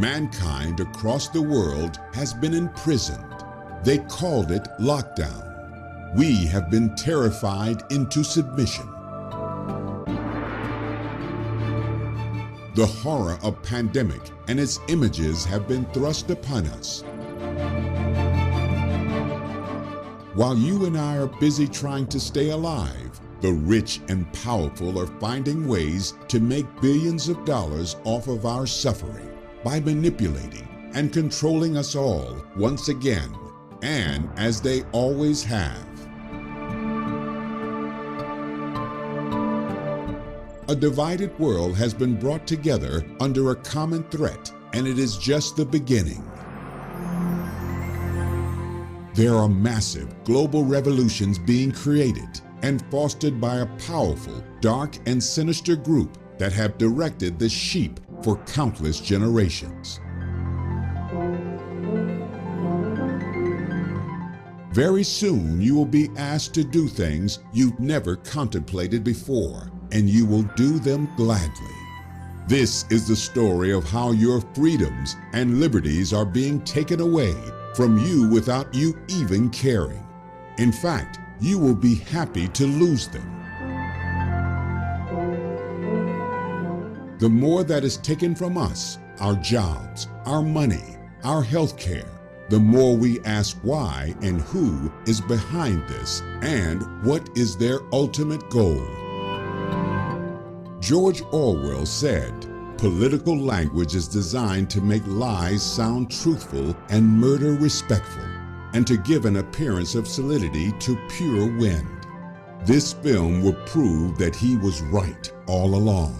Mankind across the world has been imprisoned. They called it lockdown. We have been terrified into submission. The horror of pandemic and its images have been thrust upon us. While you and I are busy trying to stay alive, the rich and powerful are finding ways to make billions of dollars off of our suffering by manipulating and controlling us all once again, and as they always have. A divided world has been brought together under a common threat, and it is just the beginning. There are massive global revolutions being created and fostered by a powerful, dark, and sinister group that have directed the sheep for countless generations. Very soon you will be asked to do things you've never contemplated before, and you will do them gladly. This is the story of how your freedoms and liberties are being taken away from you without you even caring. In fact, you will be happy to lose them. The more that is taken from us, our jobs, our money, our health care, the more we ask why and who is behind this and what is their ultimate goal. George Orwell said, "Political language is designed to make lies sound truthful and murder respectful, and to give an appearance of solidity to pure wind." This film will prove that he was right all along.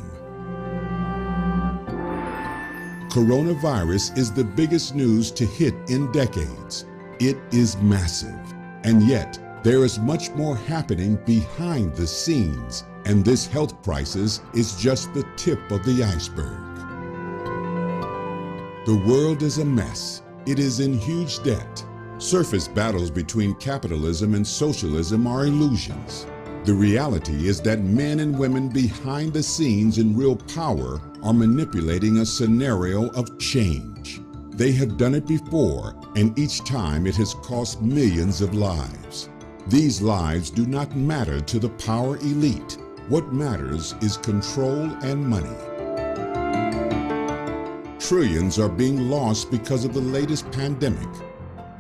Coronavirus is the biggest news to hit in decades. It is massive, and yet there is much more happening behind the scenes, and this health crisis is just the tip of the iceberg. The world is a mess. It is in huge debt. Surface battles between capitalism and socialism are illusions. The reality is that men and women behind the scenes in real power are manipulating a scenario of change. They have done it before, and each time it has cost millions of lives. These lives do not matter to the power elite. What matters is control and money. Trillions are being lost because of the latest pandemic.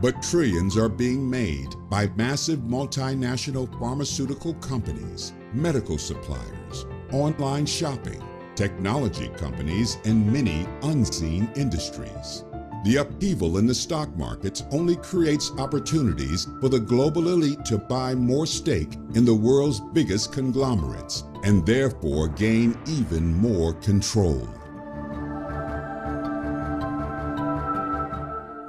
But trillions are being made by massive multinational pharmaceutical companies, medical suppliers, online shopping, technology companies, and many unseen industries. The upheaval in the stock markets only creates opportunities for the global elite to buy more stake in the world's biggest conglomerates and therefore gain even more control.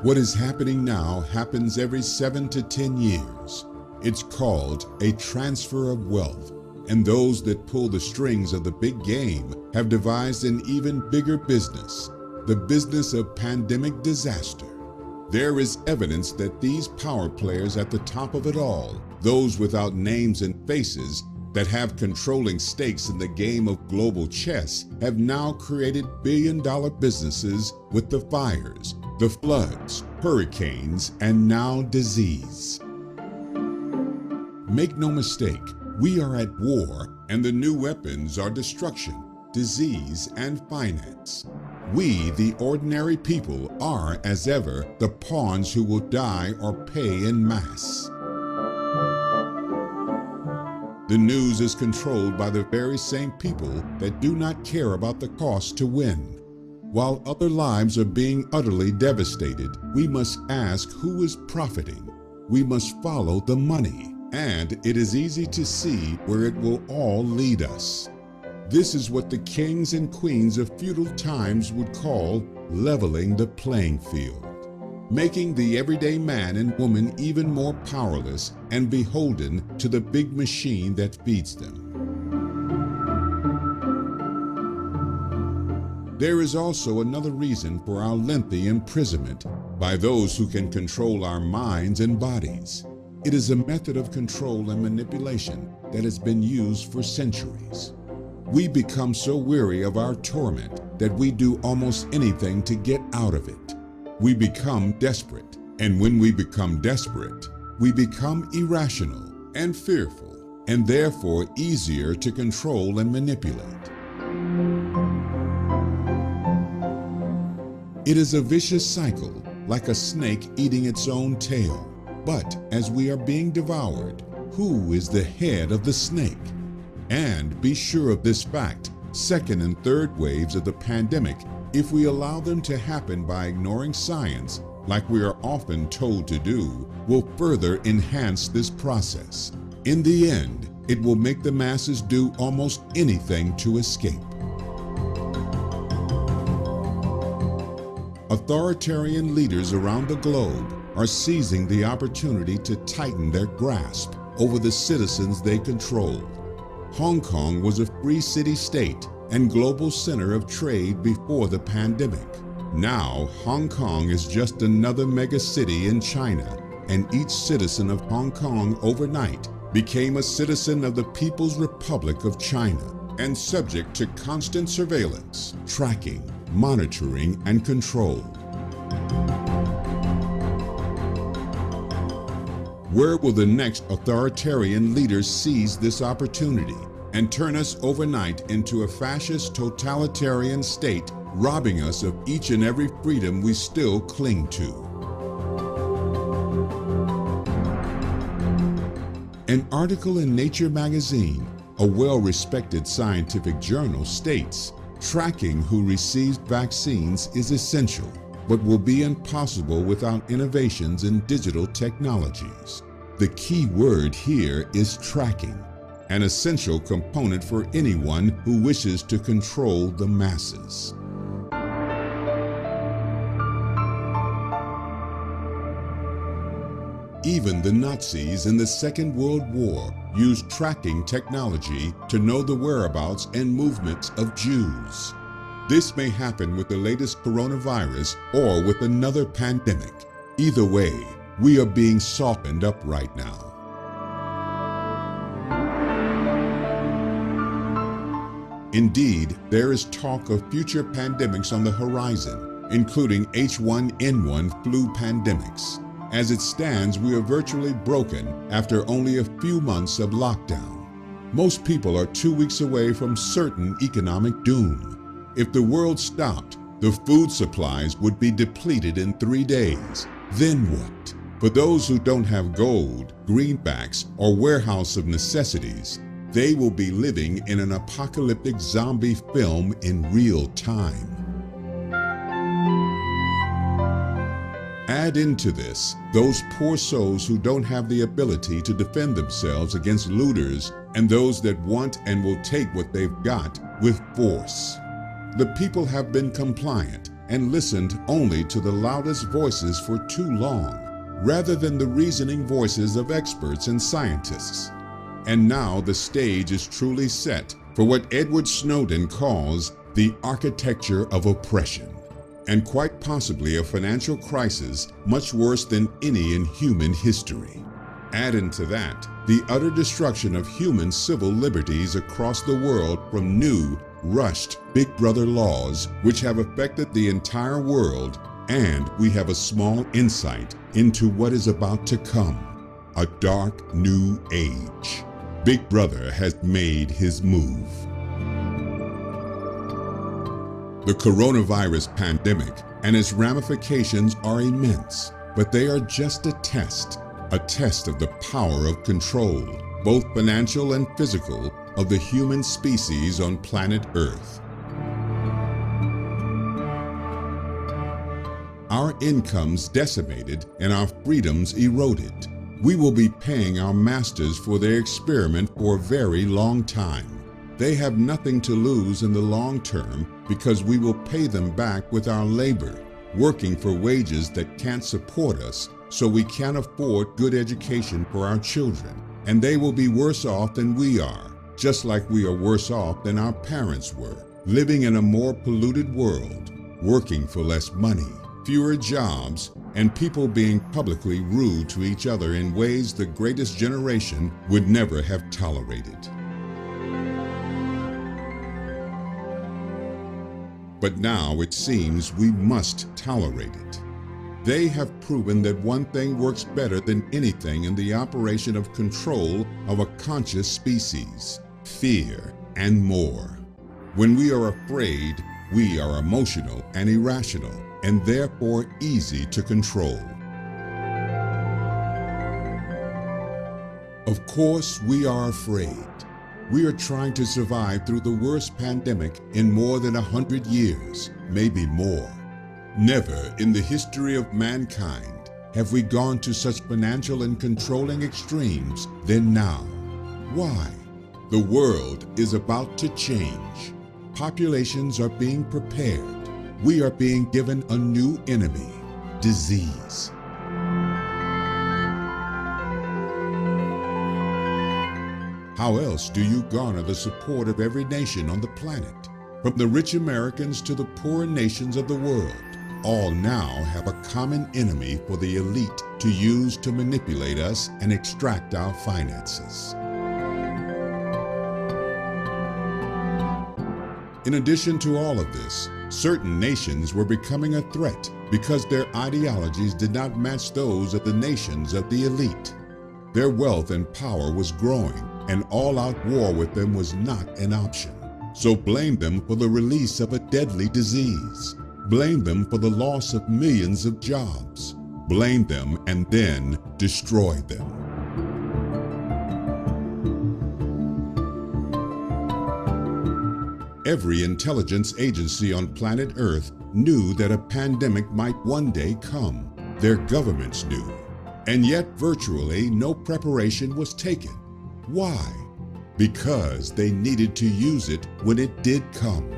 What is happening now happens every 7 to 10 years. It's called a transfer of wealth, and those that pull the strings of the big game have devised an even bigger business, the business of pandemic disaster. There is evidence that these power players at the top of it all, those without names and faces, that have controlling stakes in the game of global chess, have now created billion-dollar businesses with the fires, the floods, hurricanes, and now disease. Make no mistake, we are at war, and the new weapons are destruction, disease, and finance. We, the ordinary people, are, as ever, the pawns who will die or pay en masse. The news is controlled by the very same people that do not care about the cost to win. While other lives are being utterly devastated, we must ask who is profiting. We must follow the money, and it is easy to see where it will all lead us. This is what the kings and queens of feudal times would call leveling the playing field, making the everyday man and woman even more powerless and beholden to the big machine that feeds them. There is also another reason for our lengthy imprisonment by those who can control our minds and bodies. It is a method of control and manipulation that has been used for centuries. We become so weary of our torment that we do almost anything to get out of it. We become desperate, and when we become desperate, we become irrational and fearful, and therefore easier to control and manipulate. It is a vicious cycle, like a snake eating its own tail. But as we are being devoured, who is the head of the snake? And be sure of this fact, second and third waves of the pandemic, if we allow them to happen by ignoring science, like we are often told to do, will further enhance this process. In the end, it will make the masses do almost anything to escape. Authoritarian leaders around the globe are seizing the opportunity to tighten their grasp over the citizens they control. Hong Kong was a free city-state and global center of trade before the pandemic. Now, Hong Kong is just another mega-city in China, and each citizen of Hong Kong overnight became a citizen of the People's Republic of China and subject to constant surveillance, tracking, monitoring, and control. Where will the next authoritarian leaders seize this opportunity and turn us overnight into a fascist totalitarian state, robbing us of each and every freedom we still cling to? An article in Nature magazine, a well-respected scientific journal, states, tracking who receives vaccines is essential, but will be impossible without innovations in digital technologies. The key word here is tracking, an essential component for anyone who wishes to control the masses. Even the Nazis in the Second World War used tracking technology to know the whereabouts and movements of Jews. This may happen with the latest coronavirus or with another pandemic. Either way, we are being softened up right now. Indeed, there is talk of future pandemics on the horizon, including H1N1 flu pandemics. As it stands, we are virtually broken after only a few months of lockdown. Most people are 2 weeks away from certain economic doom. If the world stopped, the food supplies would be depleted in 3 days. Then what? For those who don't have gold, greenbacks, or warehouse of necessities, they will be living in an apocalyptic zombie film in real time. Add into this those poor souls who don't have the ability to defend themselves against looters and those that want and will take what they've got with force. The people have been compliant and listened only to the loudest voices for too long, rather than the reasoning voices of experts and scientists. And now the stage is truly set for what Edward Snowden calls the architecture of oppression, and quite possibly a financial crisis much worse than any in human history. Add into that the utter destruction of human civil liberties across the world from new, rushed Big Brother laws which have affected the entire world, and we have a small insight into what is about to come, a dark new age. Big Brother has made his move. The coronavirus pandemic and its ramifications are immense, but they are just a test of the power of control, both financial and physical, of the human species on planet Earth. Our incomes decimated and our freedoms eroded. We will be paying our masters for their experiment for a very long time. They have nothing to lose in the long term because we will pay them back with our labor, working for wages that can't support us, so we can't afford good education for our children. And they will be worse off than we are, just like we are worse off than our parents were, living in a more polluted world, working for less money, fewer jobs, and people being publicly rude to each other in ways the greatest generation would never have tolerated. But now it seems we must tolerate it. They have proven that one thing works better than anything in the operation of control of a conscious species: fear and more. When we are afraid, we are emotional and irrational, and therefore easy to control. Of course, we are afraid. We are trying to survive through the worst pandemic in more than 100 years, maybe more. Never in the history of mankind have we gone to such financial and controlling extremes than now. Why? The world is about to change. Populations are being prepared. We are being given a new enemy: disease. How else do you garner the support of every nation on the planet? From the rich Americans to the poor nations of the world, all now have a common enemy for the elite to use to manipulate us and extract our finances. In addition to all of this, certain nations were becoming a threat because their ideologies did not match those of the nations of the elite. Their wealth and power was growing, and all-out war with them was not an option. So blame them for the release of a deadly disease. Blame them for the loss of millions of jobs. Blame them and then destroy them. Every intelligence agency on planet Earth knew that a pandemic might one day come. Their governments knew. And yet virtually no preparation was taken. Why? Because they needed to use it when it did come.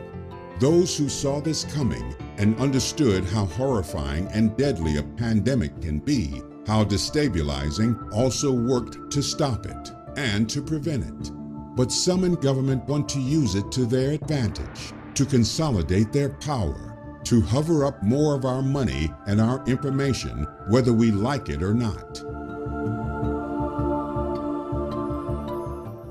Those who saw this coming and understood how horrifying and deadly a pandemic can be, how destabilizing, also worked to stop it and to prevent it. But some in government want to use it to their advantage, to consolidate their power, to hover up more of our money and our information, whether we like it or not.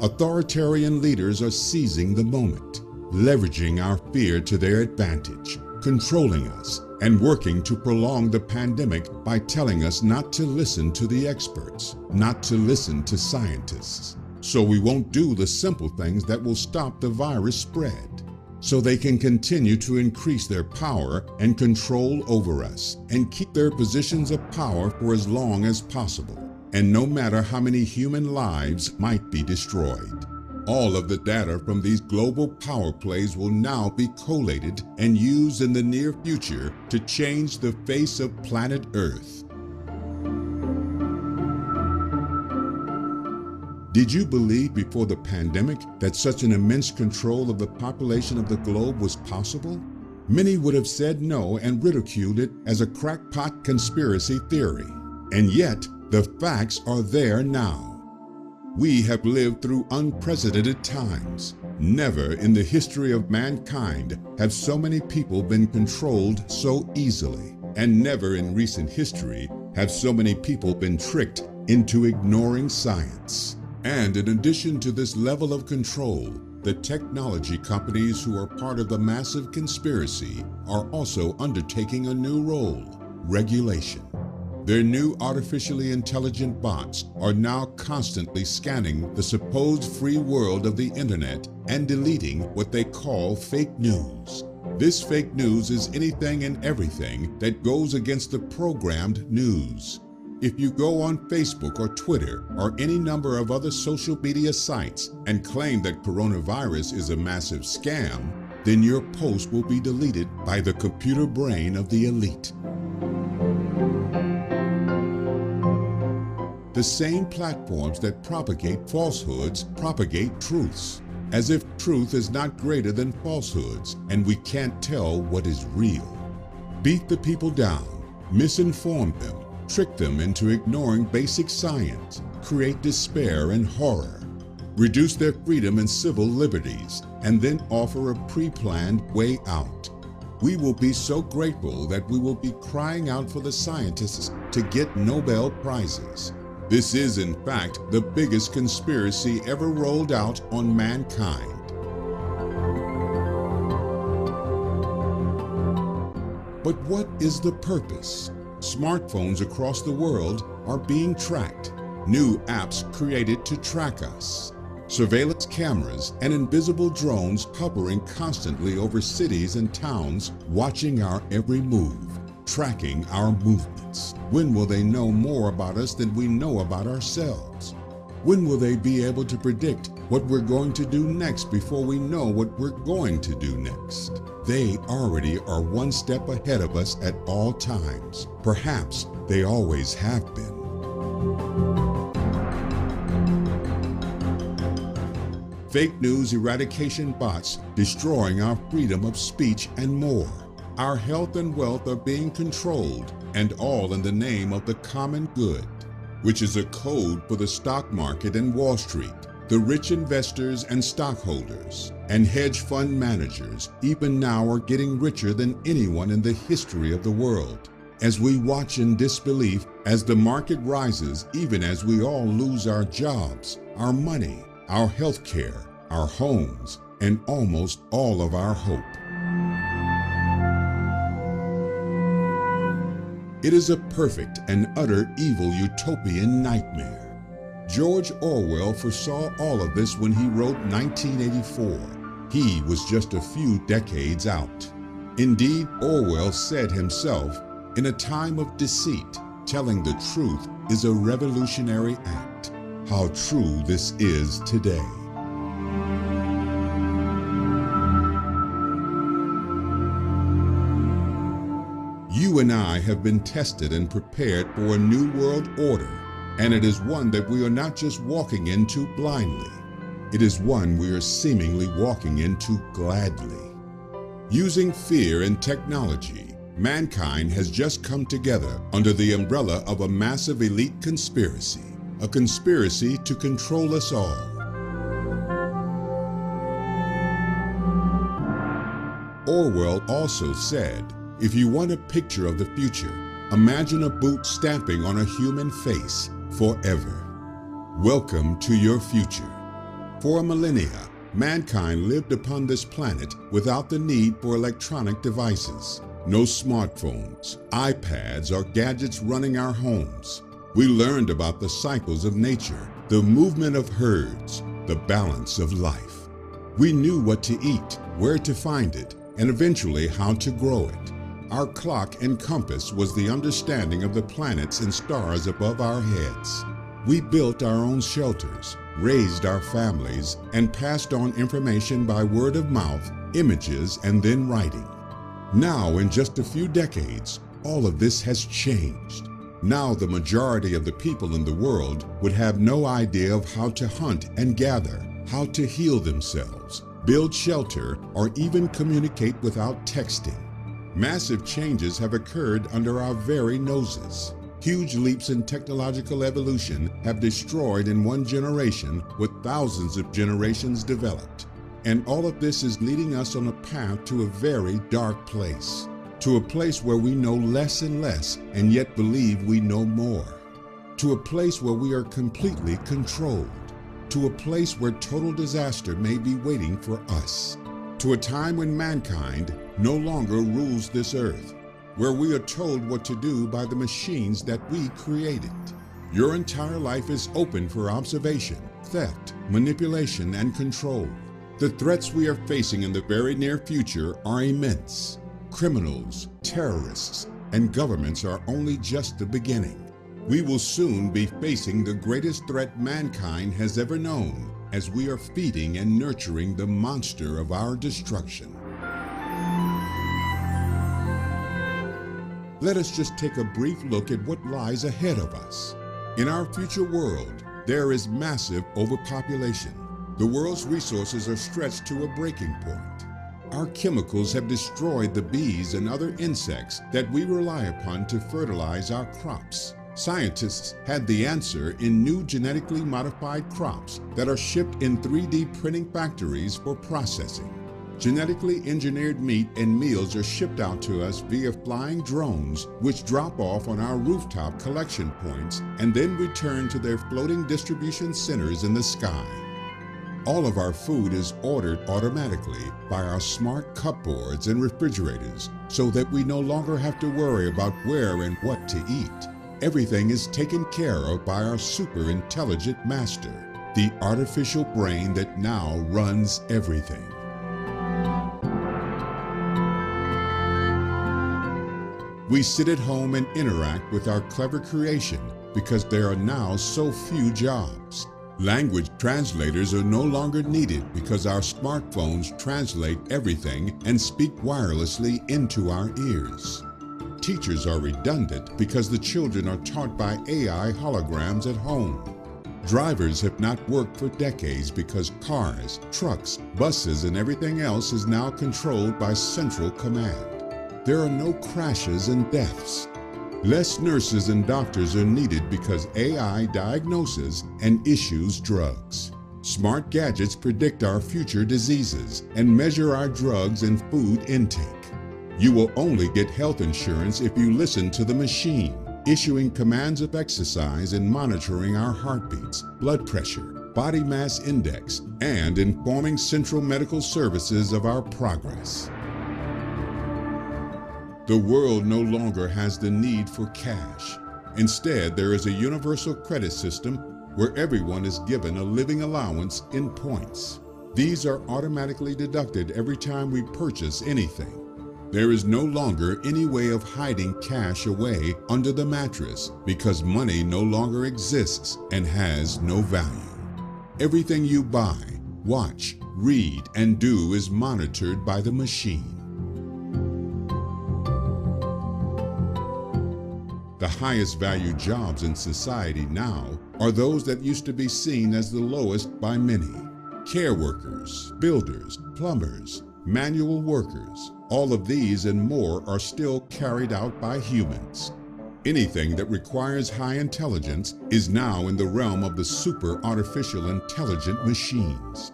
Authoritarian leaders are seizing the moment, leveraging our fear to their advantage, controlling us, and working to prolong the pandemic by telling us not to listen to the experts, not to listen to scientists. So we won't do the simple things that will stop the virus spread. So they can continue to increase their power and control over us and keep their positions of power for as long as possible. And no matter how many human lives might be destroyed. All of the data from these global power plays will now be collated and used in the near future to change the face of planet Earth. Did you believe before the pandemic that such an immense control of the population of the globe was possible? Many would have said no and ridiculed it as a crackpot conspiracy theory. And yet, the facts are there now. We have lived through unprecedented times. Never in the history of mankind have so many people been controlled so easily. And never in recent history have so many people been tricked into ignoring science. And in addition to this level of control, the technology companies who are part of the massive conspiracy are also undertaking a new role: regulation. Their new artificially intelligent bots are now constantly scanning the supposed free world of the internet and deleting what they call fake news. This fake news is anything and everything that goes against the programmed news. If you go on Facebook or Twitter or any number of other social media sites and claim that coronavirus is a massive scam, then your post will be deleted by the computer brain of the elite. The same platforms that propagate falsehoods propagate truths, as if truth is not greater than falsehoods and we can't tell what is real. Beat the people down, misinform them, trick them into ignoring basic science, create despair and horror, reduce their freedom and civil liberties, and then offer a pre-planned way out. We will be so grateful that we will be crying out for the scientists to get Nobel Prizes. This is, in fact, the biggest conspiracy ever rolled out on mankind. But what is the purpose? Smartphones across the world are being tracked. New apps created to track us. Surveillance cameras and invisible drones hovering constantly over cities and towns, watching our every move, tracking our movements. When will they know more about us than we know about ourselves? When will they be able to predict what we're going to do next before we know what we're going to do next? They already are one step ahead of us at all times. Perhaps they always have been. Fake news eradication bots destroying our freedom of speech and more. Our health and wealth are being controlled, and all in the name of the common good, which is a code for the stock market and Wall Street. The rich investors and stockholders and hedge fund managers even now are getting richer than anyone in the history of the world. As we watch in disbelief as the market rises, even as we all lose our jobs, our money, our health care, our homes, and almost all of our hope. It is a perfect and utter evil utopian nightmare. George Orwell foresaw all of this when he wrote 1984. He was just a few decades out. Indeed, Orwell said himself, "In a time of deceit, telling the truth is a revolutionary act." How true this is today. You and I have been tested and prepared for a new world order, and it is one that we are not just walking into blindly. It is one we are seemingly walking into gladly. Using fear and technology, mankind has just come together under the umbrella of a massive elite conspiracy. A conspiracy to control us all. Orwell also said, if you want a picture of the future, imagine a boot stamping on a human face forever. Welcome to your future. For a millennia, mankind lived upon this planet without the need for electronic devices. No smartphones, iPads, or gadgets running our homes. We learned about the cycles of nature, the movement of herds, the balance of life. We knew what to eat, where to find it, and eventually how to grow it. Our clock and compass was the understanding of the planets and stars above our heads. We built our own shelters, raised our families, and passed on information by word of mouth, images, and then writing. Now, in just a few decades, all of this has changed. Now the majority of the people in the world would have no idea of how to hunt and gather, how to heal themselves, build shelter, or even communicate without texting. Massive changes have occurred under our very noses. Huge leaps in technological evolution have destroyed in one generation what thousands of generations developed. And all of this is leading us on a path to a very dark place. To a place where we know less and less and yet believe we know more. To a place where we are completely controlled. To a place where total disaster may be waiting for us. To a time when mankind no longer rules this earth, where we are told what to do by the machines that we created. Your entire life is open for observation, theft, manipulation, and control. The threats we are facing in the very near future are immense. Criminals, terrorists, and governments are only just the beginning. We will soon be facing the greatest threat mankind has ever known as we are feeding and nurturing the monster of our destruction. Let us just take a brief look at what lies ahead of us. In our future world, there is massive overpopulation. The world's resources are stretched to a breaking point. Our chemicals have destroyed the bees and other insects that we rely upon to fertilize our crops. Scientists had the answer in new genetically modified crops that are shipped in 3D printing factories for processing. Genetically engineered meat and meals are shipped out to us via flying drones, which drop off on our rooftop collection points and then return to their floating distribution centers in the sky. All of our food is ordered automatically by our smart cupboards and refrigerators so that we no longer have to worry about where and what to eat. Everything is taken care of by our super intelligent master, the artificial brain that now runs everything. We sit at home and interact with our clever creation because there are now so few jobs. Language translators are no longer needed because our smartphones translate everything and speak wirelessly into our ears. Teachers are redundant because the children are taught by AI holograms at home. Drivers have not worked for decades because cars, trucks, buses, and everything else is now controlled by central command. There are no crashes and deaths. Less nurses and doctors are needed because AI diagnoses and issues drugs. Smart gadgets predict our future diseases and measure our drugs and food intake. You will only get health insurance if you listen to the machine, issuing commands of exercise and monitoring our heartbeats, blood pressure, body mass index, and informing central medical services of our progress. The world no longer has the need for cash. Instead, there is a universal credit system where everyone is given a living allowance in points. These are automatically deducted every time we purchase anything. There is no longer any way of hiding cash away under the mattress because money no longer exists and has no value. Everything you buy, watch, read, and do is monitored by the machine. The highest valued jobs in society now are those that used to be seen as the lowest by many. Care workers, builders, plumbers, manual workers, all of these and more are still carried out by humans. Anything that requires high intelligence is now in the realm of the super artificial intelligent machines.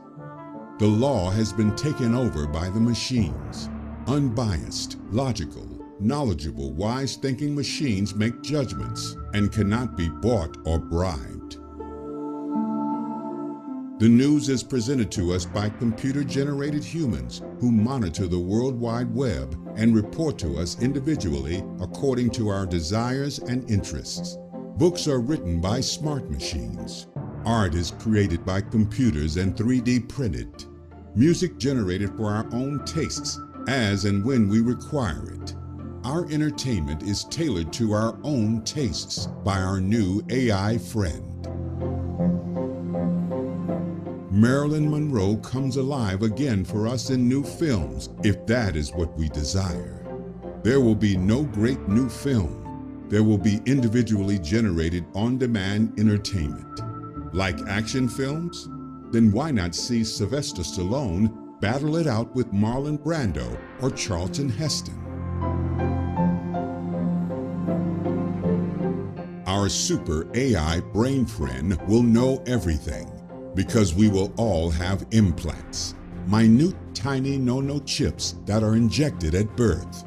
The law has been taken over by the machines. Unbiased, logical, knowledgeable, wise-thinking machines make judgments and cannot be bought or bribed. The news is presented to us by computer-generated humans who monitor the World Wide Web and report to us individually according to our desires and interests. Books are written by smart machines. Art is created by computers and 3D printed. Music generated for our own tastes as and when we require it. Our entertainment is tailored to our own tastes by our new AI friend. Marilyn Monroe comes alive again for us in new films, if that is what we desire. There will be no great new film. There will be individually generated on-demand entertainment. Like action films? Then why not see Sylvester Stallone battle it out with Marlon Brando or Charlton Heston? Our super AI brain friend will know everything because we will all have implants, minute tiny no chips that are injected at birth.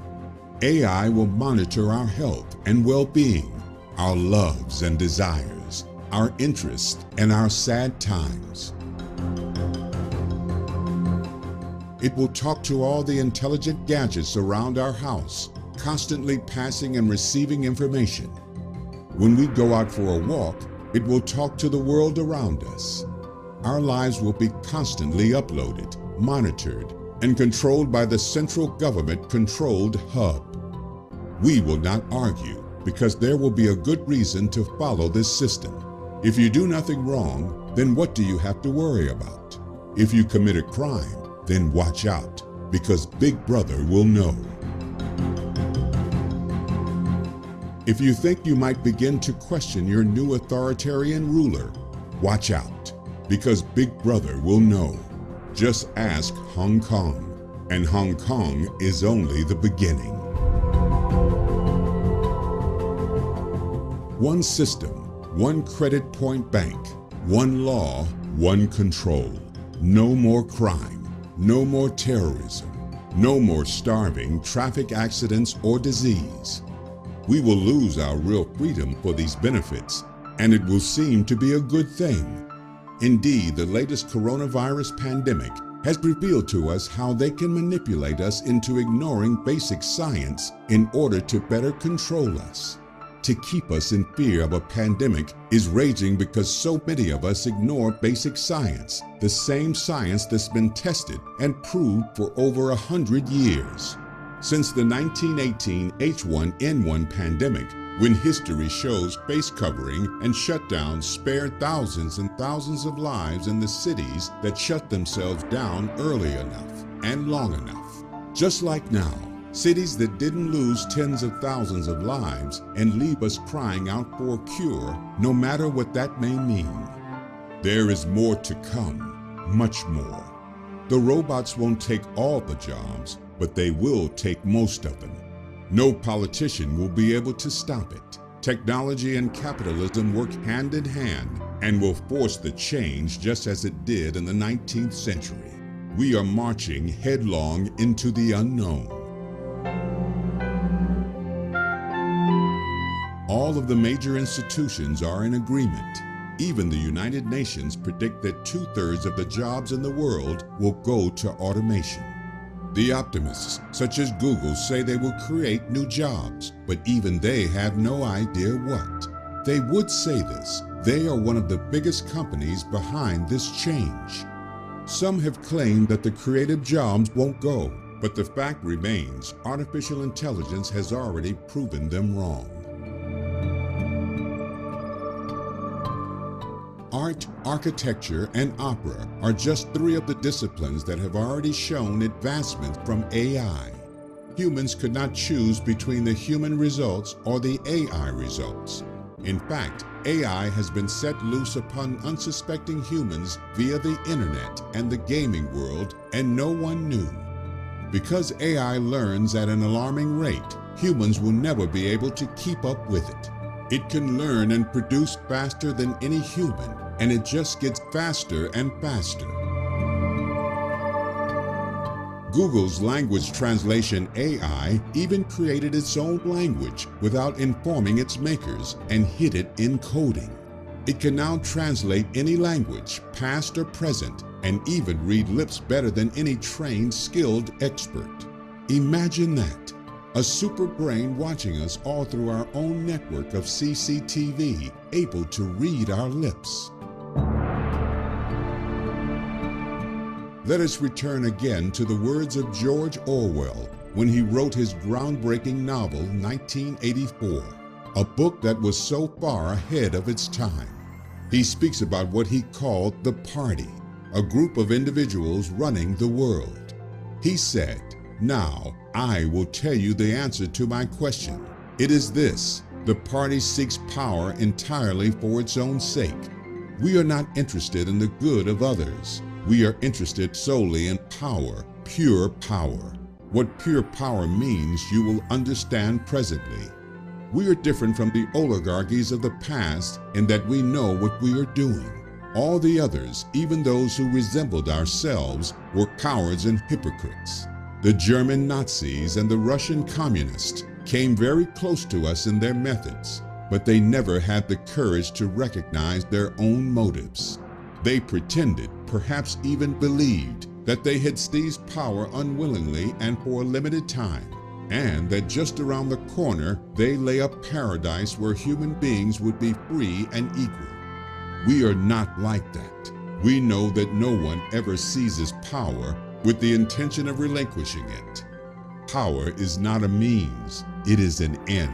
AI will monitor our health and well-being, our loves and desires, our interests and our sad times. It will talk to all the intelligent gadgets around our house, constantly passing and receiving information. When we go out for a walk, it will talk to the world around us. Our lives will be constantly uploaded, monitored, and controlled by the central government-controlled hub. We will not argue because there will be a good reason to follow this system. If you do nothing wrong, then what do you have to worry about? If you commit a crime, then watch out because Big Brother will know. If you think you might begin to question your new authoritarian ruler, watch out because Big Brother will know. Just ask Hong Kong, and Hong Kong is only the beginning. One system, one credit point bank, one law, one control. No more crime, no more terrorism, no more starving, traffic accidents, or disease. We will lose our real freedom for these benefits, and it will seem to be a good thing. Indeed, the latest coronavirus pandemic has revealed to us how they can manipulate us into ignoring basic science in order to better control us. To keep us in fear of a pandemic is raging because so many of us ignore basic science, the same science that's been tested and proved for over 100 years. Since the 1918 H1N1 pandemic, when history shows face covering and shutdowns spared thousands and thousands of lives in the cities that shut themselves down early enough and long enough. Just like now, cities that didn't lose tens of thousands of lives and leave us crying out for a cure, no matter what that may mean. There is more to come, much more. The robots won't take all the jobs, but they will take most of them. No politician will be able to stop it. Technology and capitalism work hand in hand and will force the change just as it did in the 19th century. We are marching headlong into the unknown. All of the major institutions are in agreement. Even the United Nations predict that 2/3 of the jobs in the world will go to automation. The optimists, such as Google, say they will create new jobs, but even they have no idea what. They would say this. They are one of the biggest companies behind this change. Some have claimed that the creative jobs won't go, but the fact remains, artificial intelligence has already proven them wrong. Art, architecture, and opera are just 3 of the disciplines that have already shown advancements from AI. Humans could not choose between the human results or the AI results. In fact, AI has been set loose upon unsuspecting humans via the internet and the gaming world, and no one knew. Because AI learns at an alarming rate, humans will never be able to keep up with it. It can learn and produce faster than any human, and it just gets faster and faster. Google's language translation AI even created its own language without informing its makers and hid it in coding. It can now translate any language, past or present, and even read lips better than any trained, skilled expert. Imagine that. A super brain watching us all through our own network of CCTV, able to read our lips. Let us return again to the words of George Orwell when he wrote his groundbreaking novel 1984, a book that was so far ahead of its time. He speaks about what he called the party, a group of individuals running the world. He said, "Now, I will tell you the answer to my question. It is this: the party seeks power entirely for its own sake. We are not interested in the good of others. We are interested solely in power, pure power. What pure power means you will understand presently. We are different from the oligarchies of the past in that we know what we are doing. All the others, even those who resembled ourselves, were cowards and hypocrites. The German Nazis and the Russian communists came very close to us in their methods, but they never had the courage to recognize their own motives. They pretended, perhaps even believed, that they had seized power unwillingly and for a limited time, and that just around the corner they lay a paradise where human beings would be free and equal. We are not like that. We know that no one ever seizes power with the intention of relinquishing it. Power is not a means, it is an end.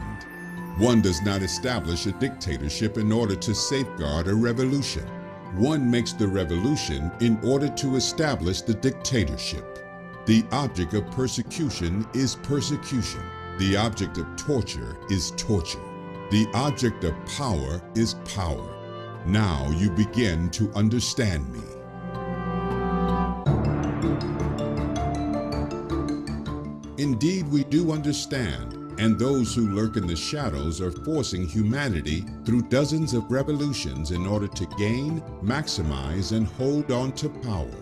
One does not establish a dictatorship in order to safeguard a revolution. One makes the revolution in order to establish the dictatorship. The object of persecution is persecution. The object of torture is torture. The object of power is power. Now you begin to understand me. Indeed, we do understand, and those who lurk in the shadows are forcing humanity through dozens of revolutions in order to gain, maximize, and hold on to power.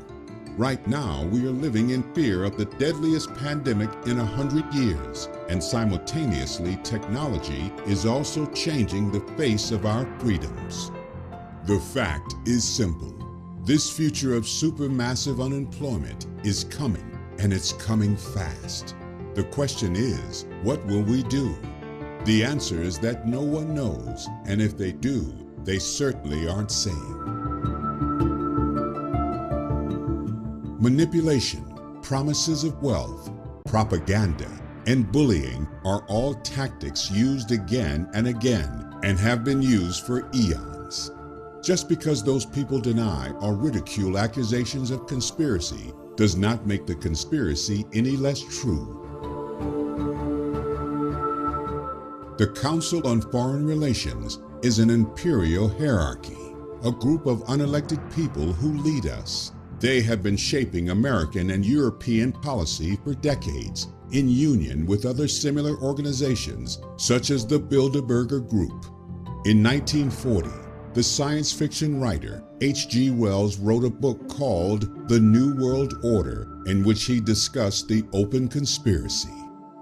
Right now, we are living in fear of the deadliest pandemic in 100 years, and simultaneously, technology is also changing the face of our freedoms. The fact is simple. This future of supermassive unemployment is coming, and it's coming fast. The question is, what will we do? The answer is that no one knows, and if they do, they certainly aren't sane. Manipulation, promises of wealth, propaganda, and bullying are all tactics used again and again and have been used for eons. Just because those people deny or ridicule accusations of conspiracy does not make the conspiracy any less true. The Council on Foreign Relations is an imperial hierarchy, a group of unelected people who lead us. They have been shaping American and European policy for decades in union with other similar organizations such as the Bilderberger Group. In 1940, the science fiction writer H.G. Wells wrote a book called The New World Order, in which he discussed the open conspiracy.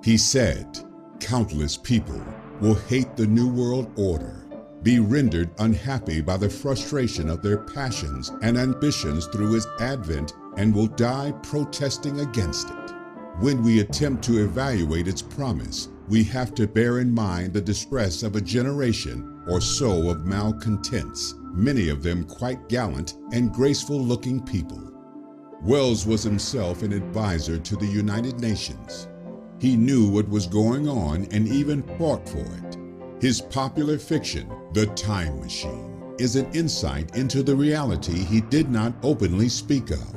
He said, "Countless people will hate the New World Order, be rendered unhappy by the frustration of their passions and ambitions through its advent, and will die protesting against it. When we attempt to evaluate its promise, we have to bear in mind the distress of a generation or so of malcontents, many of them quite gallant and graceful-looking people." Wells was himself an advisor to the United Nations. He knew what was going on and even fought for it. His popular fiction, The Time Machine, is an insight into the reality he did not openly speak of.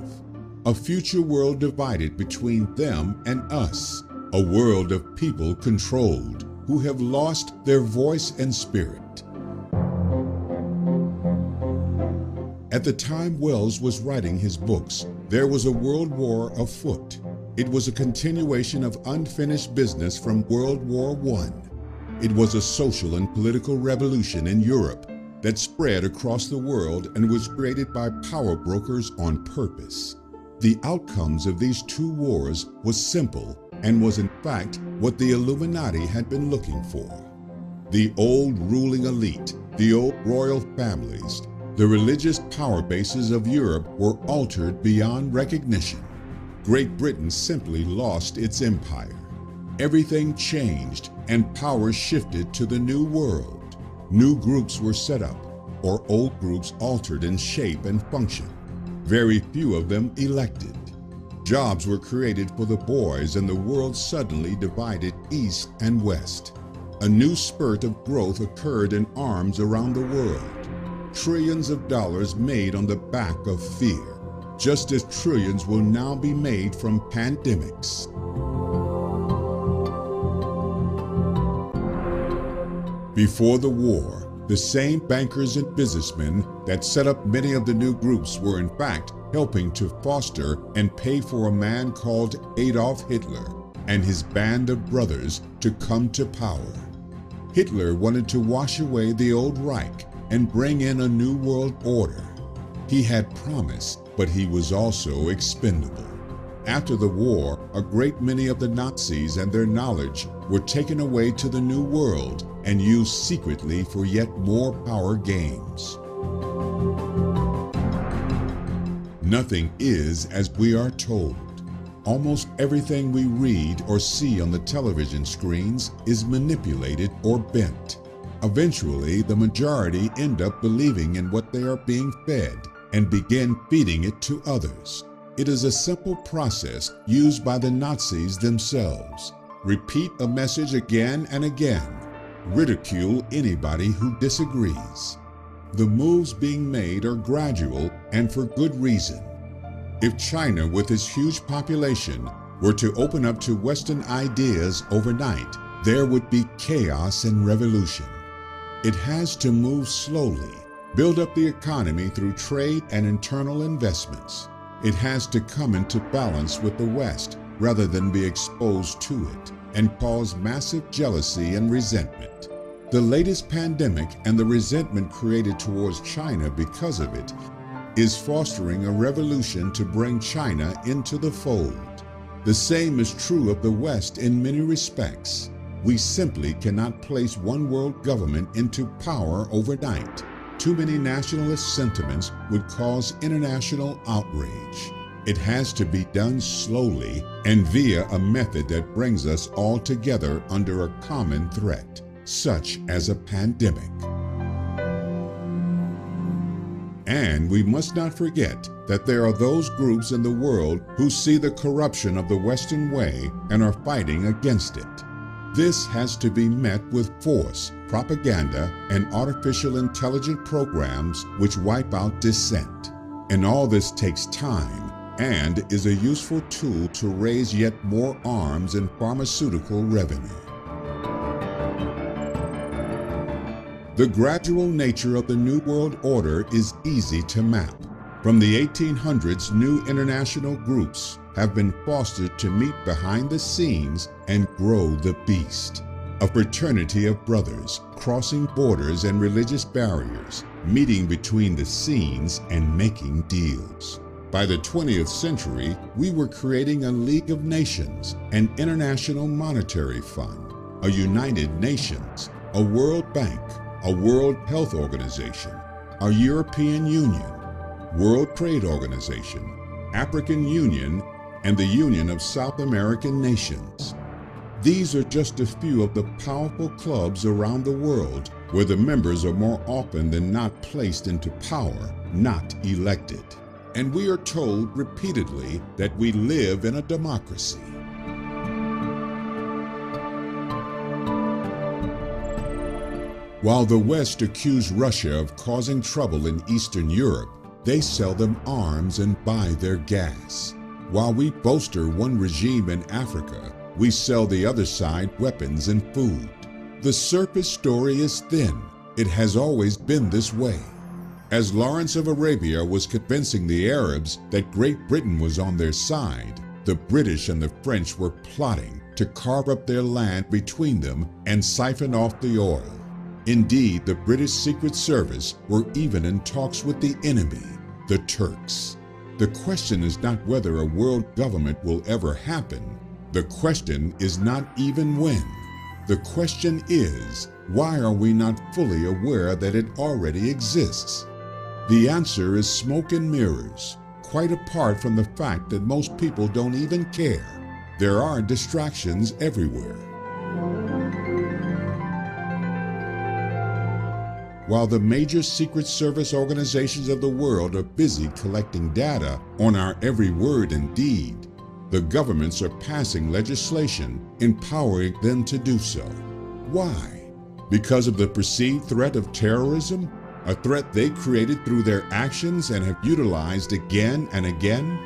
A future world divided between them and us, a world of people controlled who have lost their voice and spirit. At the time Wells was writing his books, there was a world war afoot. It was a continuation of unfinished business from World War I. It was a social and political revolution in Europe that spread across the world and was created by power brokers on purpose. The outcomes of these two wars was simple and was in fact what the Illuminati had been looking for. The old ruling elite, the old royal families, the religious power bases of Europe were altered beyond recognition. Great Britain simply lost its empire. Everything changed and power shifted to the New World. New groups were set up, or old groups altered in shape and function. Very few of them elected. Jobs were created for the boys, and the world suddenly divided east and west. A new spurt of growth occurred in arms around the world. Trillions of dollars made on the back of fear, just as trillions will now be made from pandemics. Before the war, the same bankers and businessmen that set up many of the new groups were in fact helping to foster and pay for a man called Adolf Hitler and his band of brothers to come to power. Hitler wanted to wash away the old Reich and bring in a new world order. He had promise, but he was also expendable. After the war, a great many of the Nazis and their knowledge were taken away to the New World and used secretly for yet more power games. Nothing is as we are told. Almost everything we read or see on the television screens is manipulated or bent. Eventually, the majority end up believing in what they are being fed and begin feeding it to others. It is a simple process used by the Nazis themselves. Repeat a message again and again. Ridicule anybody who disagrees. The moves being made are gradual and for good reason. If China, with its huge population, were to open up to Western ideas overnight, there would be chaos and revolution. It has to move slowly, build up the economy through trade and internal investments. It has to come into balance with the West rather than be exposed to it and cause massive jealousy and resentment. The latest pandemic and the resentment created towards China because of it is fostering a revolution to bring China into the fold. The same is true of the West in many respects. We simply cannot place one world government into power overnight. too many nationalist sentiments would cause international outrage. It has to be done slowly and via a method that brings us all together under a common threat, such as a pandemic. And we must not forget that there are those groups in the world who see the corruption of the Western way and are fighting against it. This has to be met with force, propaganda, and artificial intelligence programs which wipe out dissent. And all this takes time and is a useful tool to raise yet more arms and pharmaceutical revenue. The gradual nature of the New World Order is easy to map. From the 1800s, new international groups have been fostered to meet behind the scenes and grow the beast. A fraternity of brothers crossing borders and religious barriers, meeting between the scenes and making deals. By the 20th century, we were creating a League of Nations, an International Monetary Fund, a United Nations, a World Bank, a World Health Organization, a European Union, World Trade Organization, African Union, and the Union of South American Nations. These are just a few of the powerful clubs around the world where the members are more often than not placed into power, not elected. And we are told repeatedly that we live in a democracy. While the West accused Russia of causing trouble in Eastern Europe, they sell them arms and buy their gas. While we bolster one regime in Africa, we sell the other side weapons and food. The surface story is thin. It has always been this way. As Lawrence of Arabia was convincing the Arabs that Great Britain was on their side, the British and the French were plotting to carve up their land between them and siphon off the oil. Indeed, the British Secret Service were even in talks with the enemy, the Turks. The question is not whether a world government will ever happen. The question is not even when. The question is, why are we not fully aware that it already exists? The answer is smoke and mirrors, quite apart from the fact that most people don't even care. There are distractions everywhere. While the major Secret Service organizations of the world are busy collecting data on our every word and deed, the governments are passing legislation empowering them to do so. Why? Because of the perceived threat of terrorism, a threat they created through their actions and have utilized again and again?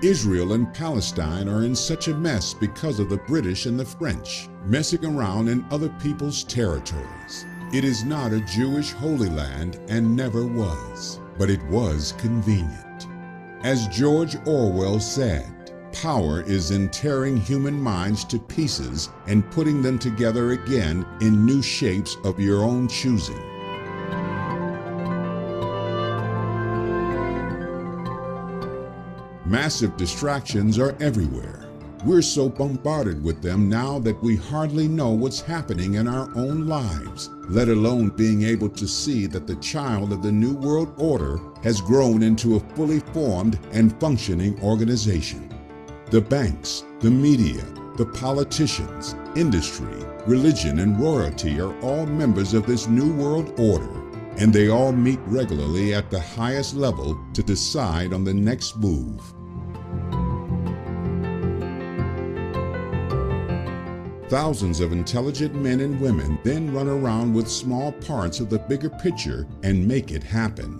Israel and Palestine are in such a mess because of the British and the French messing around in other people's territories. It is not a Jewish holy land and never was, but it was convenient. As George Orwell said, power is in tearing human minds to pieces and putting them together again in new shapes of your own choosing. Massive distractions are everywhere. We're so bombarded with them now that we hardly know what's happening in our own lives, let alone being able to see that the child of the New World Order has grown into a fully formed and functioning organization. The banks, the media, the politicians, industry, religion, and royalty are all members of this New World Order, and they all meet regularly at the highest level to decide on the next move. Thousands of intelligent men and women then run around with small parts of the bigger picture and make it happen.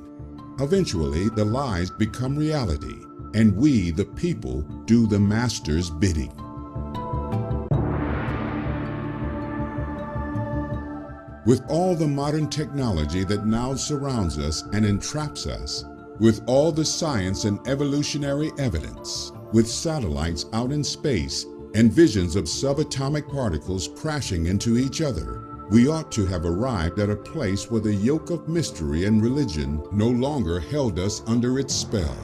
Eventually, the lies become reality, and we, the people, do the master's bidding. With all the modern technology that now surrounds us and entraps us, with all the science and evolutionary evidence, with satellites out in space, and visions of subatomic particles crashing into each other, we ought to have arrived at a place where the yoke of mystery and religion no longer held us under its spell.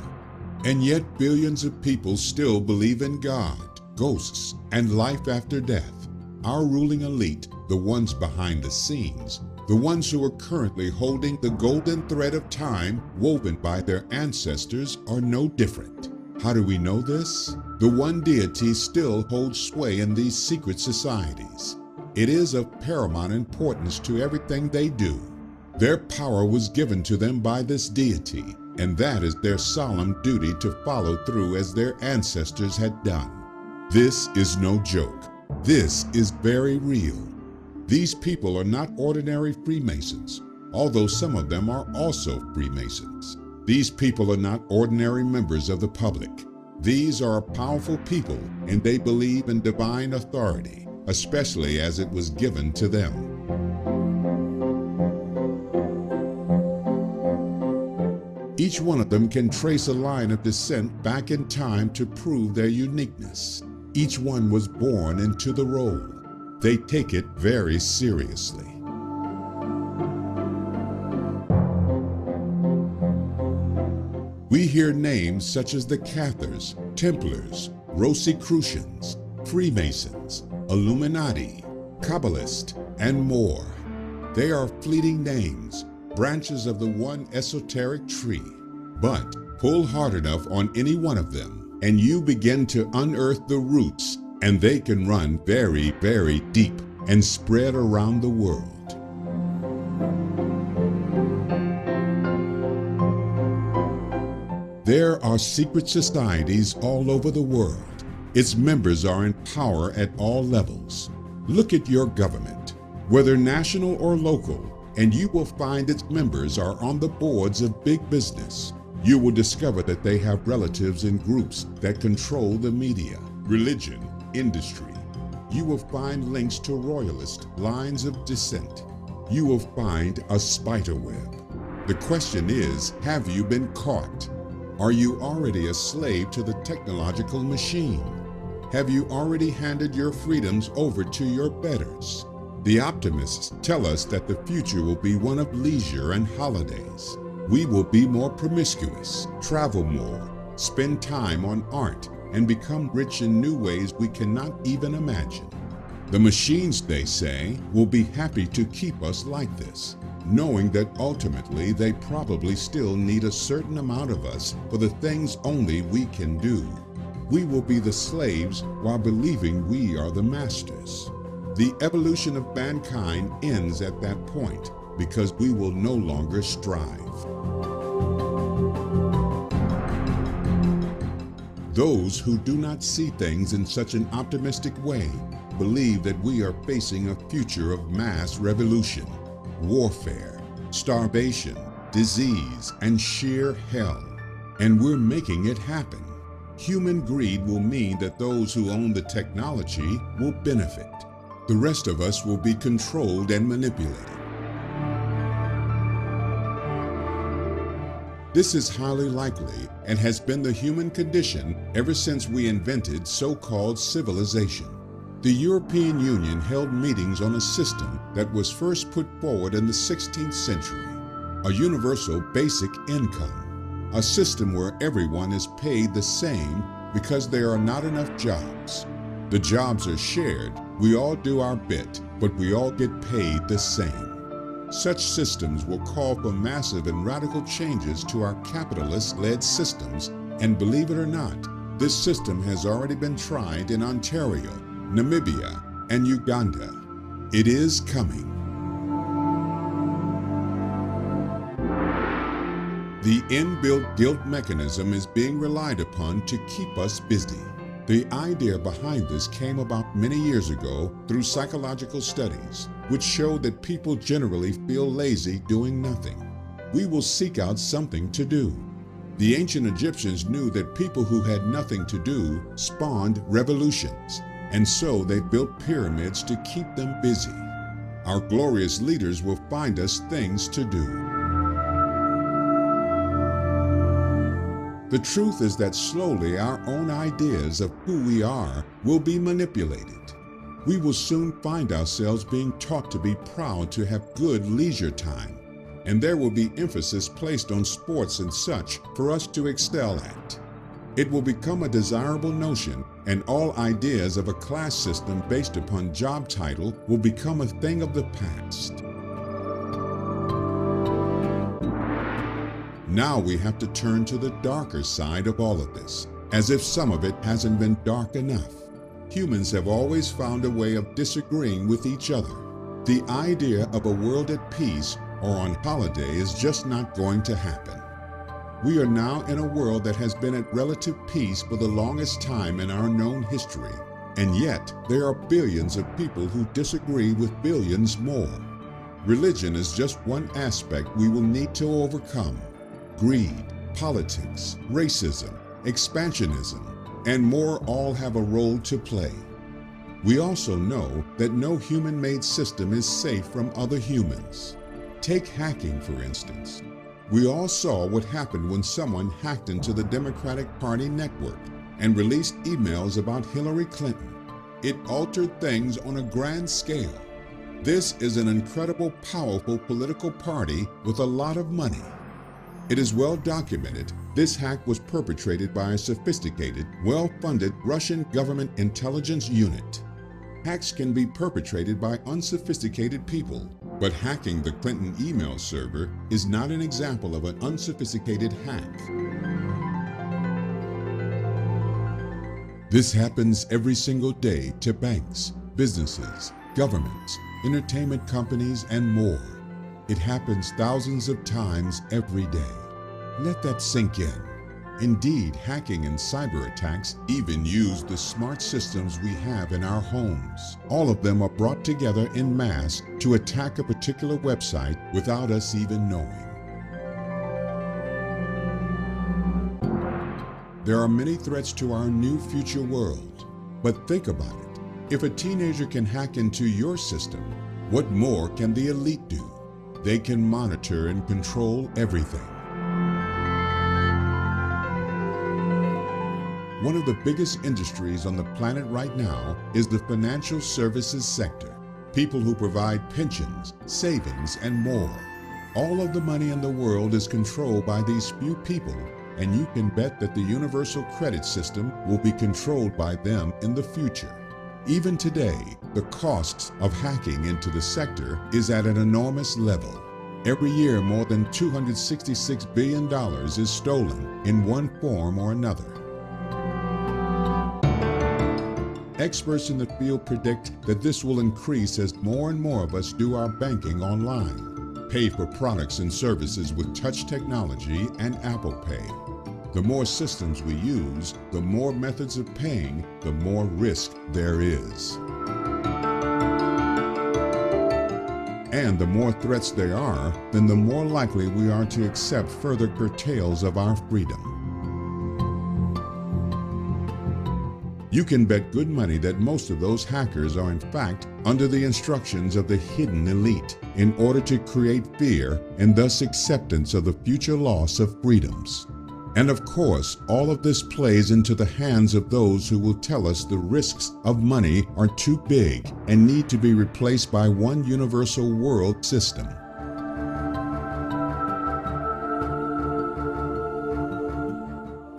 And yet billions of people still believe in God, ghosts, and life after death. Our ruling elite, the ones behind the scenes, The ones who are currently holding the golden thread of time woven by their ancestors are no different. How do we know this? The one deity still holds sway in these secret societies. It is of paramount importance to everything they do. Their power was given to them by this deity, and that is their solemn duty to follow through as their ancestors had done. This is no joke. This is very real. These people are not ordinary Freemasons, although some of them are also Freemasons. These people are not ordinary members of the public. These are powerful people, and they believe in divine authority, especially as it was given to them. Each one of them can trace a line of descent back in time to prove their uniqueness. Each one was born into the role. They take it very seriously. We hear names such as the Cathars, Templars, Rosicrucians, Freemasons, Illuminati, Kabbalists, and more. They are fleeting names, branches of the one esoteric tree. But pull hard enough on any one of them, and you begin to unearth the roots, and they can run very, very deep and spread around the world. There are secret societies all over the world. Its members are in power at all levels. Look at your government, whether national or local, and you will find its members are on the boards of big business. You will discover that they have relatives in groups that control the media, religion, industry. You will find links to royalist lines of descent. You will find a spider web. The question is, have you been caught? Are you already a slave to the technological machine? Have you already handed your freedoms over to your betters? The optimists tell us that the future will be one of leisure and holidays. We will be more promiscuous, travel more, spend time on art, and become rich in new ways we cannot even imagine. The machines, they say, will be happy to keep us like this, knowing that ultimately they probably still need a certain amount of us for the things only we can do. We will be the slaves while believing we are the masters. The evolution of mankind ends at that point because we will no longer strive. Those who do not see things in such an optimistic way believe that we are facing a future of mass revolution, warfare, starvation, disease, and sheer hell. And we're making it happen. Human greed will mean that those who own the technology will benefit. The rest of us will be controlled and manipulated. This is highly likely and has been the human condition ever since we invented so-called civilization. The European Union held meetings on a system that was first put forward in the 16th century, a universal basic income, a system where everyone is paid the same because there are not enough jobs. The jobs are shared, we all do our bit, but we all get paid the same. Such systems will call for massive and radical changes to our capitalist-led systems, and believe it or not, this system has already been tried in Ontario, Namibia, and Uganda. It is coming. The inbuilt guilt mechanism is being relied upon to keep us busy. The idea behind this came about many years ago through psychological studies, which showed that people generally feel lazy doing nothing. We will seek out something to do. The ancient Egyptians knew that people who had nothing to do spawned revolutions, and so they built pyramids to keep them busy. Our glorious leaders will find us things to do. The truth is that slowly our own ideas of who we are will be manipulated. We will soon find ourselves being taught to be proud to have good leisure time, and there will be emphasis placed on sports and such for us to excel at. It will become a desirable notion, and all ideas of a class system based upon job title will become a thing of the past. Now we have to turn to the darker side of all of this, as if some of it hasn't been dark enough. Humans have always found a way of disagreeing with each other. The idea of a world at peace or on holiday is just not going to happen. We are now in a world that has been at relative peace for the longest time in our known history, and yet there are billions of people who disagree with billions more. Religion is just one aspect we will need to overcome. Greed, politics, racism, expansionism, and more all have a role to play. We also know that no human-made system is safe from other humans. Take hacking, for instance. We all saw what happened when someone hacked into the Democratic Party network and released emails about Hillary Clinton. It altered things on a grand scale. This is an incredible, powerful political party with a lot of money. It is well documented this hack was perpetrated by a sophisticated, well-funded Russian government intelligence unit. Hacks can be perpetrated by unsophisticated people, but hacking the Clinton email server is not an example of an unsophisticated hack. This happens every single day to banks, businesses, governments, entertainment companies, and more. It happens thousands of times every day. Let that sink in. Indeed, hacking and cyber attacks even use the smart systems we have in our homes. All of them are brought together en masse to attack a particular website without us even knowing. There are many threats to our new future world. But think about it. If a teenager can hack into your system, what more can the elite do? They can monitor and control everything. One of the biggest industries on the planet right now is the financial services sector. People who provide pensions, savings, and more. All of the money in the world is controlled by these few people, and you can bet that the universal credit system will be controlled by them in the future. Even today, the costs of hacking into the sector is at an enormous level. Every year, more than $266 billion is stolen in one form or another. Experts in the field predict that this will increase as more and more of us do our banking online, pay for products and services with touch technology and Apple Pay. The more systems we use, the more methods of paying, the more risk there is. And the more threats there are, then the more likely we are to accept further curtails of our freedom. You can bet good money that most of those hackers are in fact under the instructions of the hidden elite in order to create fear and thus acceptance of the future loss of freedoms. And of course, all of this plays into the hands of those who will tell us the risks of money are too big and need to be replaced by one universal world system.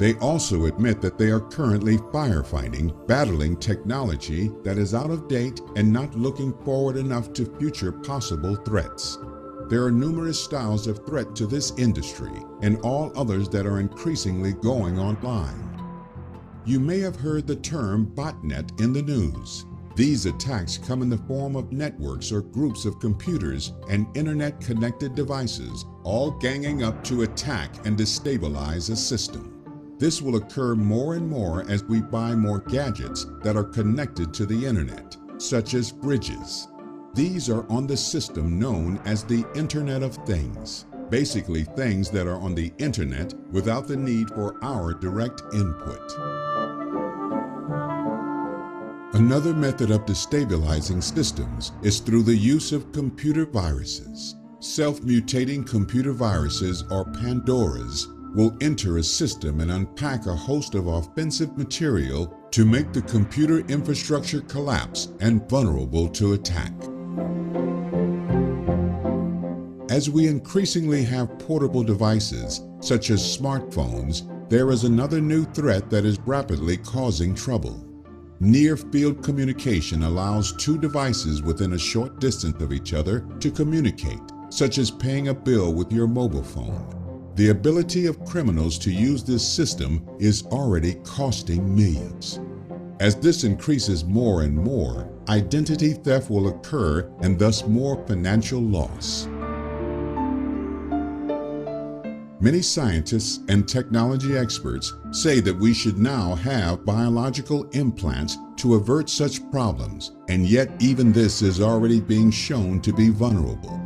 They also admit that they are currently firefighting, battling technology that is out of date and not looking forward enough to future possible threats. There are numerous styles of threat to this industry and all others that are increasingly going online. You may have heard the term botnet in the news. These attacks come in the form of networks or groups of computers and internet-connected devices, all ganging up to attack and destabilize a system. This will occur more and more as we buy more gadgets that are connected to the internet, such as fridges. These are on the system known as the Internet of Things, basically things that are on the internet without the need for our direct input. Another method of destabilizing systems is through the use of computer viruses. Self-mutating computer viruses, or Pandoras, will enter a system and unpack a host of offensive material to make the computer infrastructure collapse and vulnerable to attack. As we increasingly have portable devices, such as smartphones, there is another new threat that is rapidly causing trouble. Near-field communication allows two devices within a short distance of each other to communicate, such as paying a bill with your mobile phone. the ability of criminals to use this system is already costing millions. As this increases more and more, identity theft will occur and thus more financial loss. Many scientists and technology experts say that we should now have biological implants to avert such problems, and yet even this is already being shown to be vulnerable.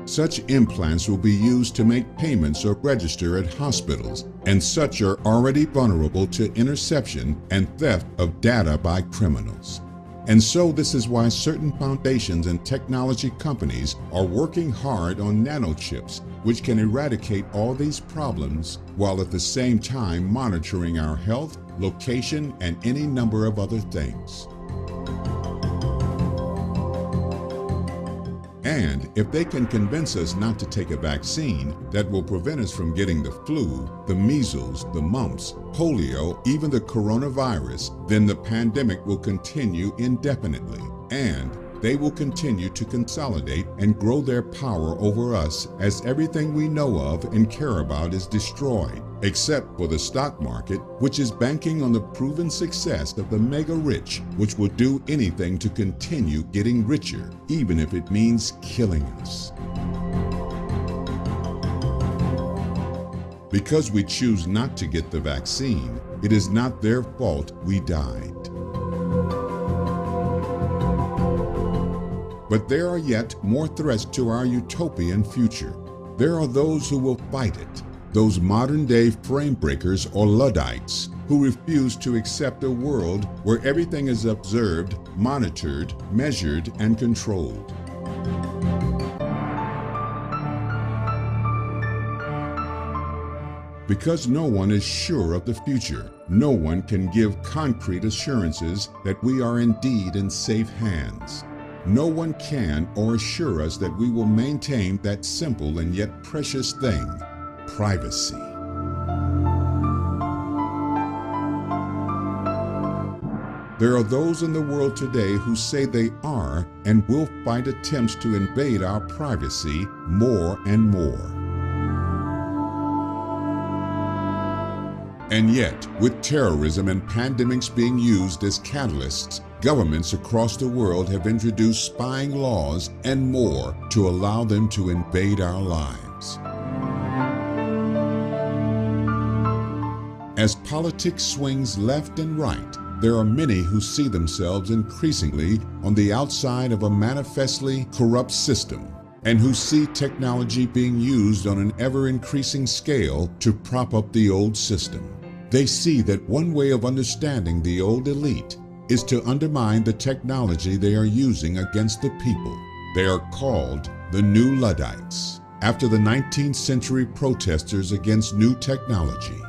Such implants will be used to make payments or register at hospitals, and such are already vulnerable to interception and theft of data by criminals. And so this is why certain foundations and technology companies are working hard on nanochips, which can eradicate all these problems while at the same time monitoring our health, location, and any number of other things. And if they can convince us not to take a vaccine that will prevent us from getting the flu, the measles, the mumps, polio, even the coronavirus, then the pandemic will continue indefinitely, and they will continue to consolidate and grow their power over us as everything we know of and care about is destroyed, except for the stock market, which is banking on the proven success of the mega rich, which will do anything to continue getting richer, even if it means killing us. Because we choose not to get the vaccine, it is not their fault we died. But there are yet more threats to our utopian future. There are those who will fight it, those modern-day frame breakers or Luddites who refuse to accept a world where everything is observed, monitored, measured, and controlled. Because no one is sure of the future, no one can give concrete assurances that we are indeed in safe hands. No one can or assure us that we will maintain that simple and yet precious thing, privacy. There are those in the world today who say they are and will fight attempts to invade our privacy more and more. And yet, with terrorism and pandemics being used as catalysts, governments across the world have introduced spying laws and more to allow them to invade our lives. As politics swings left and right, there are many who see themselves increasingly on the outside of a manifestly corrupt system, and who see technology being used on an ever-increasing scale to prop up the old system. They see that one way of understanding the old elite is to undermine the technology they are using against the people. They are called the New Luddites, after the 19th century protesters against new technology.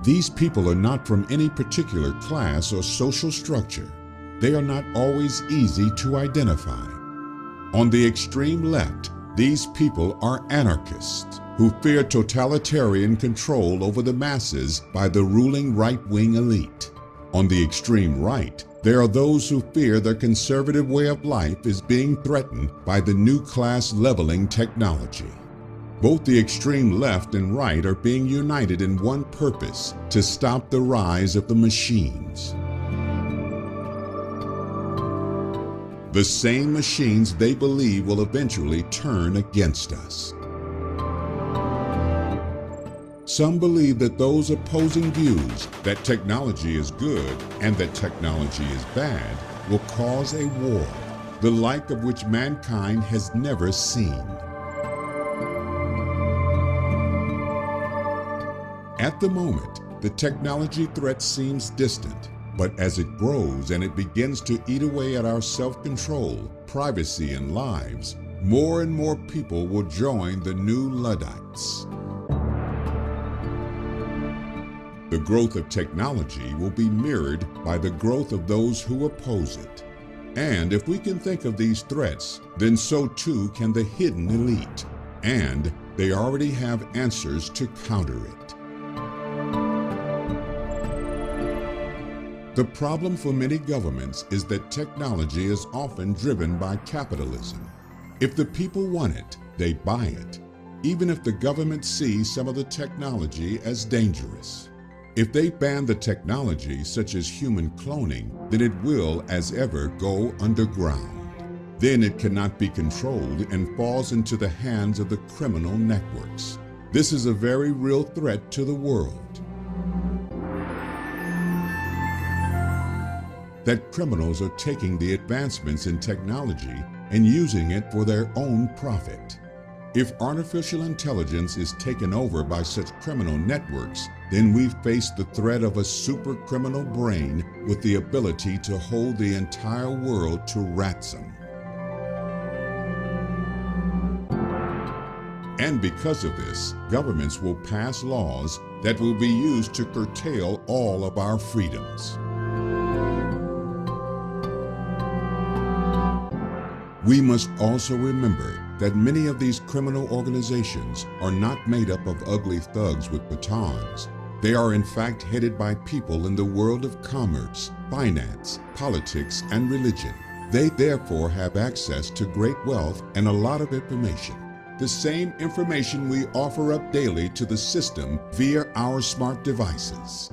These people are not from any particular class or social structure. They are not always easy to identify. On the extreme left, these people are anarchists who fear totalitarian control over the masses by the ruling right-wing elite. On the extreme right, there are those who fear their conservative way of life is being threatened by the new class leveling technology. Both the extreme left and right are being united in one purpose: to stop the rise of the machines. The same machines they believe will eventually turn against us. Some believe that those opposing views that technology is good and that technology is bad will cause a war, the like of which mankind has never seen. At the moment, the technology threat seems distant, but as it grows and it begins to eat away at our self-control, privacy, and lives, more and more people will join the New Luddites. The growth of technology will be mirrored by the growth of those who oppose it. And if we can think of these threats, then so too can the hidden elite, and they already have answers to counter it. The problem for many governments is that technology is often driven by capitalism. If the people want it, they buy it, even if the government sees some of the technology as dangerous. If they ban the technology, such as human cloning, then it will, as ever, go underground. Then it cannot be controlled and falls into the hands of the criminal networks. This is a very real threat to the world. That criminals are taking the advancements in technology and using it for their own profit. If artificial intelligence is taken over by such criminal networks, then we face the threat of a super criminal brain with the ability to hold the entire world to ransom. And because of this, governments will pass laws that will be used to curtail all of our freedoms. We must also remember that many of these criminal organizations are not made up of ugly thugs with batons. They are in fact headed by people in the world of commerce, finance, politics, and religion. They therefore have access to great wealth and a lot of information. The same information we offer up daily to the system via our smart devices.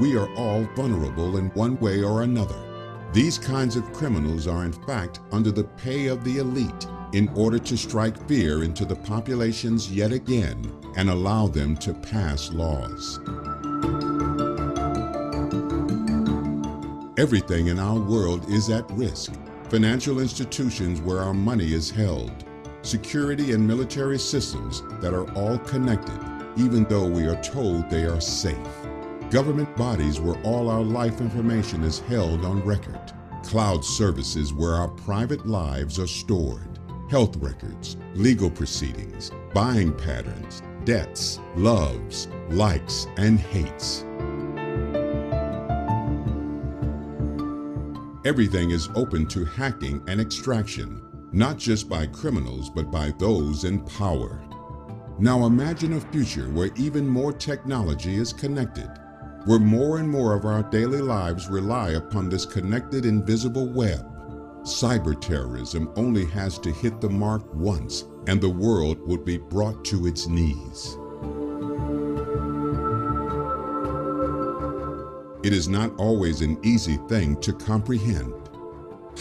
We are all vulnerable in one way or another. These kinds of criminals are in fact under the pay of the elite in order to strike fear into the populations yet again and allow them to pass laws. Everything in our world is at risk. Financial institutions where our money is held, security and military systems that are all connected, even though we are told they are safe. Government bodies where all our life information is held on record. Cloud services where our private lives are stored. Health records, legal proceedings, buying patterns, debts, loves, likes, and hates. Everything is open to hacking and extraction, not just by criminals, but by those in power. Now imagine a future where even more technology is connected, where more and more of our daily lives rely upon this connected invisible web. Cyber terrorism only has to hit the mark once, and the world would be brought to its knees. It is not always an easy thing to comprehend.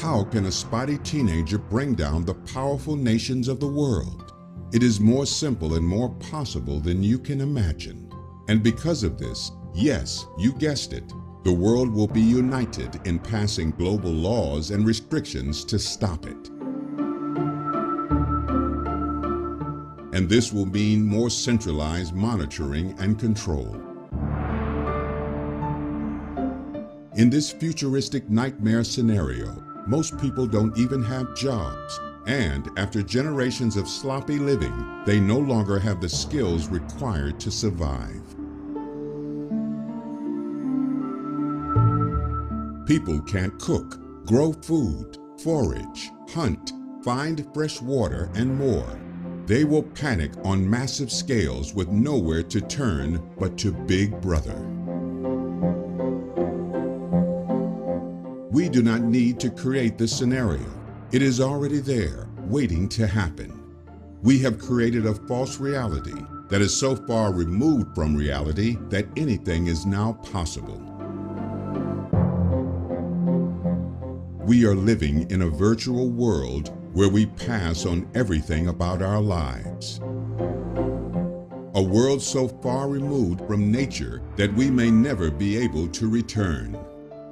How can a spotty teenager bring down the powerful nations of the world? It is more simple and more possible than you can imagine. And because of this, yes, you guessed it, the world will be united in passing global laws and restrictions to stop it. And this will mean more centralized monitoring and control. In this futuristic nightmare scenario, most people don't even have jobs, and after generations of sloppy living, they no longer have the skills required to survive. People can't cook, grow food, forage, hunt, find fresh water, and more. They will panic on massive scales with nowhere to turn but to Big Brother. We do not need to create this scenario. It is already there, waiting to happen. We have created a false reality that is so far removed from reality that anything is now possible. We are living in a virtual world where we pass on everything about our lives. A world so far removed from nature that we may never be able to return.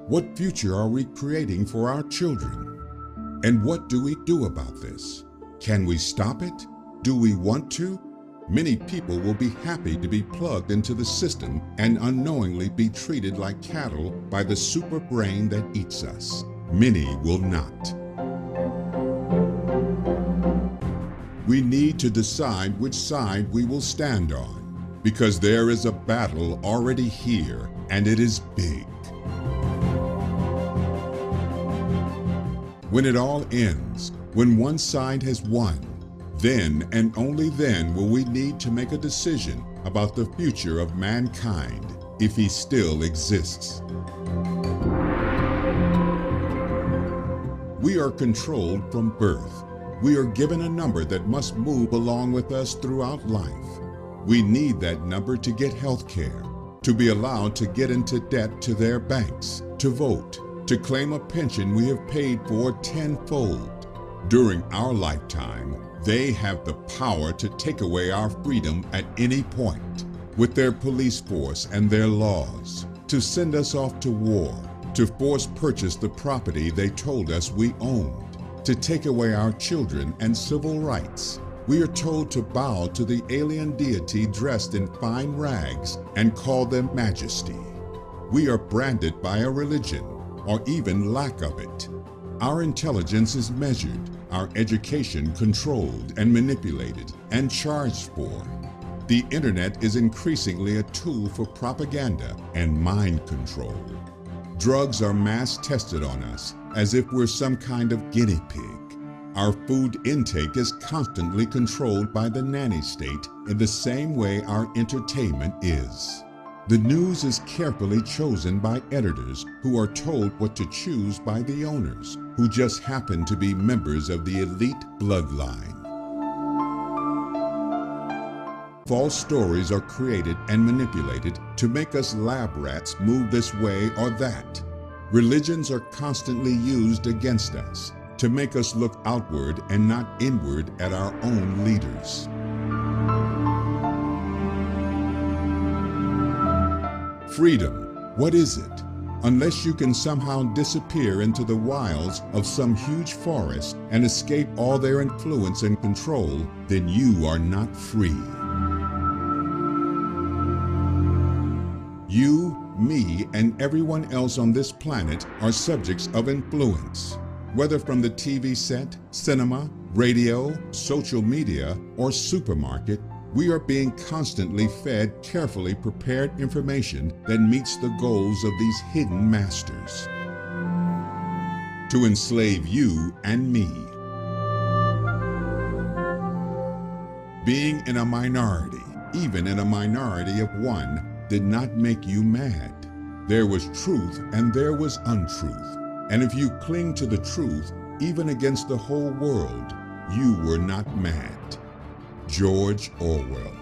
What future are we creating for our children? And what do we do about this? Can we stop it? Do we want to? Many people will be happy to be plugged into the system and unknowingly be treated like cattle by the super brain that eats us. Many will not. We need to decide which side we will stand on, because there is a battle already here, and it is big. When it all ends, when one side has won, then and only then will we need to make a decision about the future of mankind if he still exists. We are controlled from birth. We are given a number that must move along with us throughout life. We need that number to get health care, to be allowed to get into debt to their banks, to vote, to claim a pension we have paid for tenfold. During our lifetime, they have the power to take away our freedom at any point, with their police force and their laws, to send us off to war, to force purchase the property they told us we owned, to take away our children and civil rights. We are told to bow to the alien deity dressed in fine rags and call them majesty. We are branded by a religion, or even lack of it. Our intelligence is measured, our education controlled and manipulated and charged for. The internet is increasingly a tool for propaganda and mind control. Drugs are mass tested on us as if we're some kind of guinea pig. Our food intake is constantly controlled by the nanny state in the same way our entertainment is. The news is carefully chosen by editors who are told what to choose by the owners, who just happen to be members of the elite bloodline. False stories are created and manipulated to make us lab rats move this way or that. Religions are constantly used against us to make us look outward and not inward at our own leaders. Freedom, what is it? Unless you can somehow disappear into the wilds of some huge forest and escape all their influence and control, then you are not free. You, me, and everyone else on this planet are subjects of influence. Whether from the TV set, cinema, radio, social media, or supermarket, we are being constantly fed carefully prepared information that meets the goals of these hidden masters to enslave you and me. Being in a minority, even in a minority of one, did not make you mad. There was truth and there was untruth. And if you cling to the truth, even against the whole world, you were not mad. George Orwell.